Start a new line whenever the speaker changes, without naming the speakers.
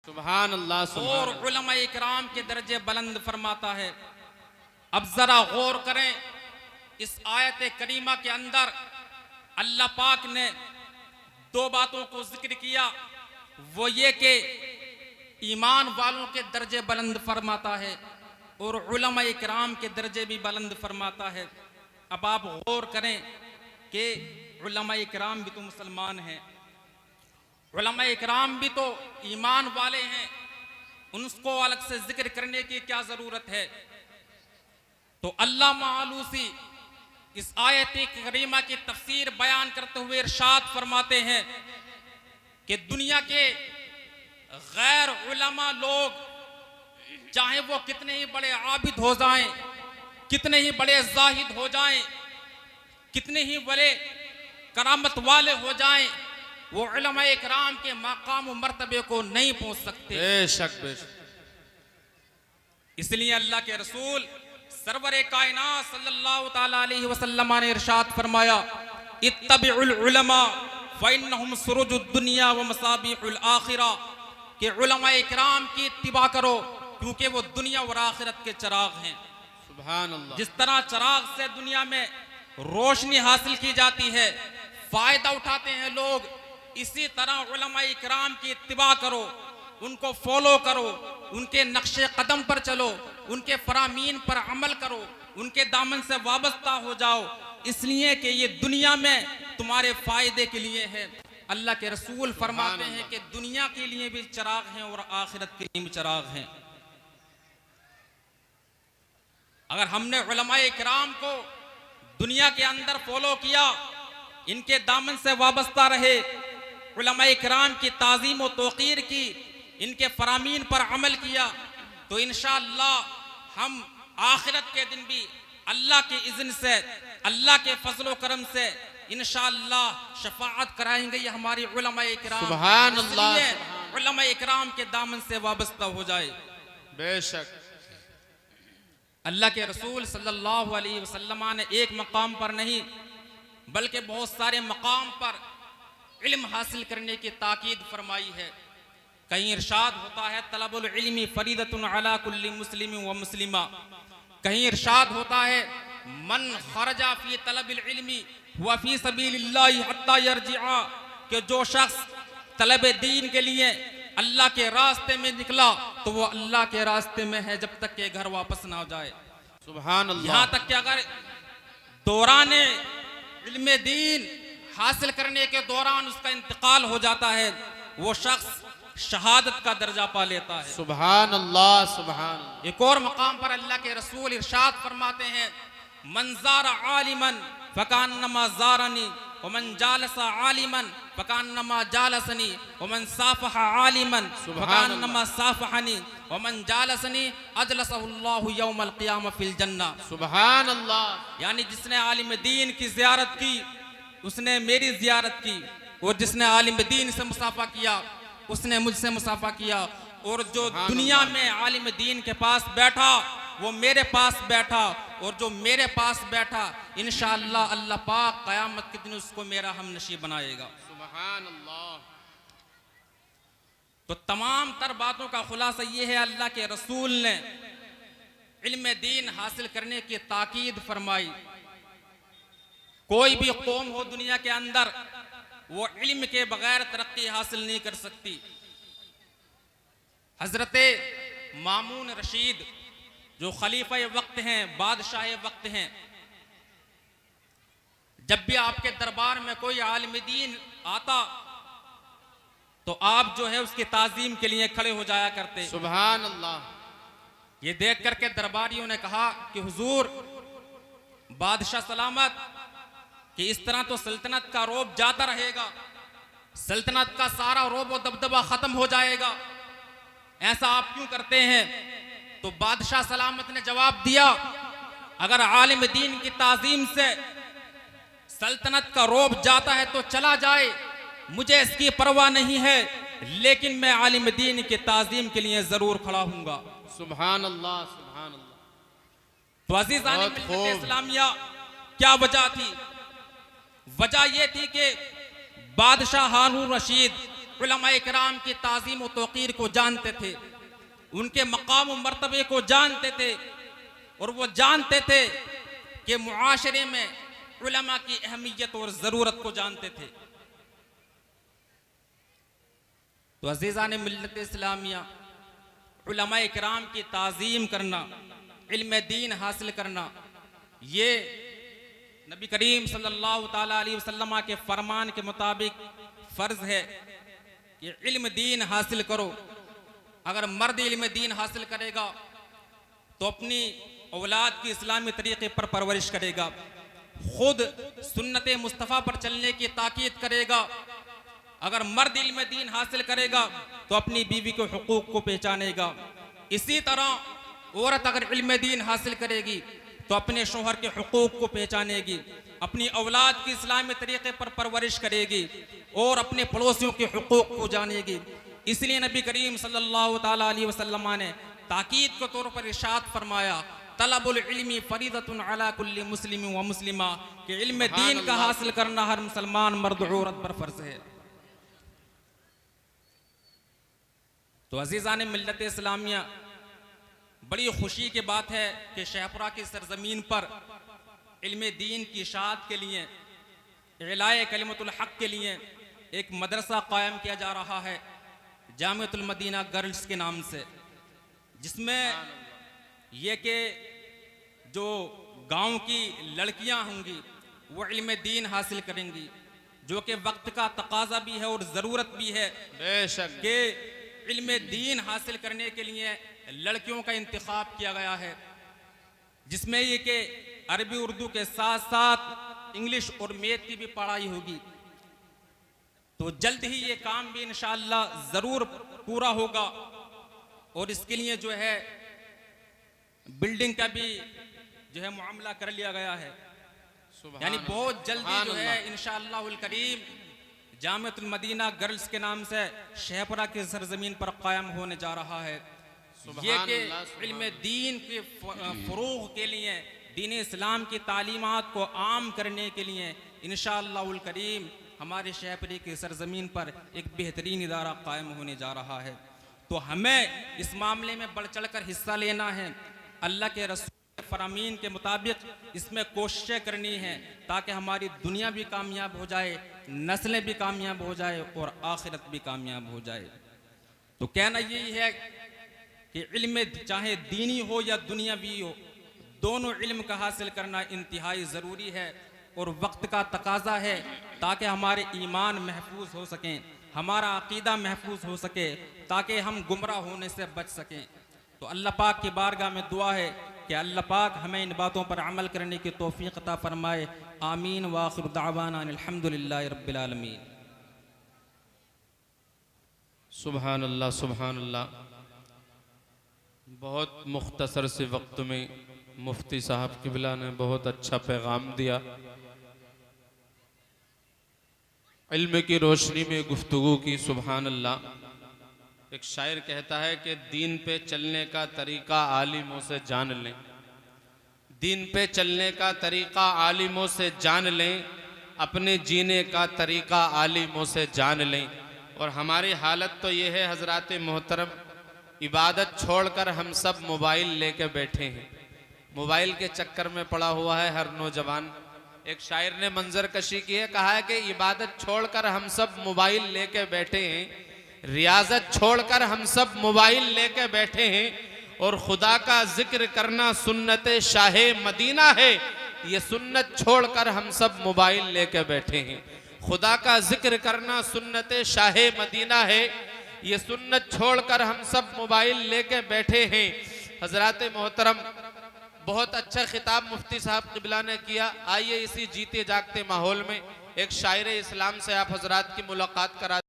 सुभान अल्लाह
और उलमा इकराम के दर्जे बुलंद फरमाता है। अब जरा गौर करें, इस आयत करीमा के अंदर अल्लाह पाक ने दो बातों को जिक्र किया, वो ये कि ईमान वालों के दर्जे बुलंद फरमाता है और उलमा इकराम के दर्जे भी बुलंद फरमाता है। अब आप गौर करें कि उलमा इकराम भी तो मुसलमान हैं, उलमा इकराम भी तो ईमान वाले हैं, उनको अलग से जिक्र करने की क्या जरूरत है। तो अल्लामा आलूसी इस आयत करीमा की तफसीर बयान करते हुए इरशाद फरमाते हैं कि दुनिया के गैर उलमा लोग चाहे वो कितने ही बड़े आबिद हो जाएं, कितने ही बड़े जाहिद हो जाएं, कितने ही बड़े करामत वाले हो जाएं, वो उलमा इकराम के मकाम और मर्तबे को नहीं पहुंच सकते।
बेशक बेशक।
इसलिए अल्लाह के रसूल सरवर कायनात सल्लल्लाहु ताला अलैहि वसल्लम ने इरशाद फरमाया, इत्तबिउल उलमा फइन्नहुम सुरुजुद दुनिया व मसाबिहुल आखिरा, कि उलमा इकराम की इत्तिबा करो क्योंकि वो दुनिया और आखिरत के चिराग हैं।
सुभान अल्लाह।
जिस तरह चिराग से दुनिया में रोशनी हासिल की जाती है, फायदा उठाते हैं लोग, इसी तरह उलमा इकराम की इत्तिबा करो, उनको फॉलो करो, उनके नक्शे कदम पर चलो, उनके फरामीन पर अमल करो, उनके दामन से वाबस्ता हो जाओ, इसलिए कि ये दुनिया में तुम्हारे फायदे के लिए है। अल्लाह के रसूल फरमाते हैं कि दुनिया के लिए भी चिराग हैं और आखिरत के लिए भी चिराग हैं। अगर हमने उलमा इकराम को दुनिया के अंदर फॉलो किया, इनके दामन से वाबस्ता रहे, उलमा इकराम की ताज़ीम और तौक़ीर की, इनके फरामीन पर अमल किया, तो इंशाअल्लाह हम आखिरत के दिन भी अल्लाह के इज़्न से, अल्लाह के फजलो करम से इंशाअल्लाह शफाअत कराएंगे ये हमारी उलमा इकराम।
सुभान अल्लाह।
उलमा इकराम के दामन से वाबस्ता हो जाए।
बेशक।
अल्लाह के रसूल सल्लल्लाहु अलैहि वसल्लम ने एक मकाम पर नहीं बल्कि बहुत सारे मकाम पर इल्म हासिल करने की ताकीद फरमाई है। कहीं इरशाद होता है तलबुल इल्मी फरीदतुन अला कुल्ली मुस्लिम व मुस्लिमा, कहीं इरशाद होता है मन खरजा फी तलबिल इल्मी व फी सबीलिल्लाहि हत्ता यरजिआ, कि जो शख्स तलब दीन के लिए अल्लाह के रास्ते में निकला तो वो अल्लाह के रास्ते में है जब तक के घर वापस ना हो जाए।
सुभान अल्लाह।
यहाँ तक कि अगर दौरान इल्म दीन हासिल करने के दौरान उसका इंतकाल हो जाता है, वो शख्स शहादत का दर्जा पा लेता है।
सुभान अल्लाह। सुभान।
एक और मकाम पर अल्लाह के रसूल इरशाद फरमाते हैं, मन ज़ारा आलिमन फकान्नमा ज़ारनी व मन जालसा आलिमन फकान्नमा जालसनी व मन साफहा आलिमन फकान्नमा साफहनी व मन जालसनी अजलसहुल्लाहु यौमल क़ियामा फिल जन्ना।
सुभान अल्लाह।
यानी जिसने आलिम दीन की ज़ियारत की उसने मेरी ज़ियारत की, और जिसने आलिम दीन से मुसाफा किया उसने मुझसे मुसाफा किया, और जो दुनिया में आलिम दीन के पास बैठा वो मेरे पास बैठा, और जो मेरे पास बैठा इंशाअल्लाह अल्लाह पाक क़यामत के दिन उसको मेरा हम नशीब बनाएगा।
सुभान अल्लाह।
तो तमाम तर बातों का खुलासा ये है, अल्लाह के रसूल ने इल्म दीन हासिल करने की ताकीद फरमाई। कोई भी कौम हो दुनिया के अंदर, वो इल्म के बगैर तरक्की हासिल नहीं कर सकती। हजरते मामून रशीद जो खलीफा वक्त हैं, बादशाह वक्त हैं, जब भी आपके दरबार में कोई आलिम दीन आता तो आप जो है उसकी ताजीम के लिए खड़े हो जाया करते।
सुभान अल्लाह।
ये देख करके दरबारियों ने कहा कि हुजूर बादशाह सलामत, कि इस तरह तो सल्तनत का रोब जाता रहेगा, सल्तनत का सारा रोब और दबदबा खत्म हो जाएगा, ऐसा आप क्यों करते हैं? तो बादशाह सलामत ने जवाब दिया, अगर आलिम दीन की ताजीम से सल्तनत का रोब जाता है तो चला जाए, मुझे इसकी परवाह नहीं है, लेकिन मैं आलिम दीन की ताजीम के लिए जरूर खड़ा हूंगा।
सुभान अल्लाह। सुभान अल्लाह।
तो अजीज़ान मिल्लत इस्लामिया, क्या वजह थी? वजह यह थी कि बादशाह हारून रशीद उलमाए किराम की ताज़ीम व तौक़ीर को जानते थे, उनके मकाम व मर्तबे को जानते थे, और वो जानते थे कि मुआशरे में उलमा की अहमियत और ज़रूरत को जानते थे। तो अज़ीज़ान मिल्लत इस्लामिया, उलमाए किराम की ताज़ीम करना, इल्म दीन हासिल करना, ये नबी करीम सल्लल्लाहु ताला अलैहि वसल्लम के फरमान के मुताबिक फ़र्ज़ है कि इल्म दीन हासिल करो। अगर मर्द इल्म दीन हासिल करेगा तो अपनी औलाद की इस्लामी तरीक़े पर परवरिश करेगा, खुद सुन्नत मुस्तफ़ा पर चलने की ताकीद करेगा। अगर मर्द इल्म दीन हासिल करेगा तो अपनी बीवी के हुकूक को पहचानेगा। इसी तरह औरत अगर इल्म दीन हासिल करेगी तो अपने शोहर के हुकूक को पहचानेगी, अपनी औलाद की इस्लामी तरीक़े पर परवरिश करेगी और अपने पड़ोसियों के हुकूक को जानेगी। इसलिए नबी करीम सल्लल्लाहु ताला अलैहि वसल्लम ने ताकीद के तौर पर इरशाद फरमाया, तलबुल इल्मी फरीदतुन अला कुल्ली मुस्लिम व मुस्लिमा, कि इल्म दीन का हासिल करना हर मुसलमान मर्द और औरत पर फ़र्ज़ है। तो अज़ीज़ान मिल्लत इस्लामिया, बड़ी खुशी की बात है कि शहपुरा की सरजमीन पर इल्म दीन की इशाअत के लिए, इलाए कलिमतुल हक़ के लिए एक मदरसा कायम किया जा रहा है जामिअतुल मदीना गर्ल्स के नाम से, जिसमें ये कि जो गांव की लड़कियां होंगी वो इल्म दीन हासिल करेंगी, जो कि वक्त का तकाजा भी है और ज़रूरत भी है
बेशक
कि इल्म दीन हासिल करने के लिए लड़कियों का इंतखाब किया गया है, जिसमें ये कि अरबी उर्दू के साथ साथ इंग्लिश और मैथ की भी पढ़ाई होगी। तो जल्द ही ये काम भी इंशाअल्लाह ज़रूर पूरा होगा, और इसके लिए जो है बिल्डिंग का भी जो है मामला कर लिया गया है। यानी बहुत जल्दी जो है इंशाअल्लाहुल करीम जामिअतुल मदीना गर्ल्स के नाम से शहपुरा की सरजमीन पर कायम होने जा रहा है। ये कि इल्म दीन के फ़रोग़ के लिए, दीन इस्लाम की तालीमात को आम करने के लिए इंशाअल्लाहुल करीम हमारे शहपुरी की सरजमीन पर एक बेहतरीन इदारा कायम होने जा रहा है। तो हमें इस मामले में बढ़ चढ़ कर हिस्सा लेना है। अल्लाह के रसूल फरामीन के मुताबिक इसमें कोशिशें करनी है ताकि हमारी दुनिया भी कामयाब हो जाए, नस्लें भी कामयाब हो जाए और आखिरत भी कामयाब हो जाए। तो कहना यही है कि इल्म चाहे दीनी हो या दुनियावी हो, दोनों इल्म का हासिल करना इंतहाई ज़रूरी है और वक्त का तकाजा है, ताकि हमारे ईमान महफूज हो सकें, हमारा अकीदा महफूज हो सके, ताकि हम गुमराह होने से बच सकें। तो अल्लाह पाक की बारगाह में दुआ है कि अल्लाह पाक हमें इन बातों पर अमल करने की तौफीक अता फरमाए। आमीन व आखिर दावाना अल्हम्दुलिल्लाहि रब्बिल आलमीन।
सुभान अल्लाह, सुभान अल्लाह। बहुत मुख्तसर से वक्त में मुफ्ती साहब किबला ने बहुत अच्छा पैगाम दिया। इल्म की रोशनी में गुफ्तगू की। सुभान अल्लाह। एक शायर कहता है कि दीन पे चलने का तरीक़ा आलिमों से जान लें, दीन पे चलने का तरीक़ा आलिमों से जान लें, अपने जीने का तरीक़ा आलिमों से जान लें। और हमारी हालत तो ये है हज़रात मोहतरम, इबादत छोड़कर हम सब मोबाइल लेके बैठे हैं, मोबाइल के चक्कर में पड़ा हुआ है हर नौजवान। एक शायर ने मंजर कशी की है, कहा है कि इबादत छोड़कर हम सब मोबाइल लेके बैठे हैं, रियाजत छोड़कर हम सब मोबाइल लेके बैठे हैं, और खुदा का जिक्र करना सुन्नत शाहे मदीना है, ये सुन्नत छोड़कर हम सब मोबाइल लेके बैठे हैं। खुदा का जिक्र करना सुन्नत शाहे मदीना है, ये सुन्नत छोड़कर हम सब मोबाइल लेके बैठे हैं। हजरात मोहतरम, बहुत अच्छा खिताब मुफ्ती साहब क़िबला ने किया। आइए इसी जीते जागते माहौल में एक शायर इस्लाम से आप हजरात की मुलाकात करा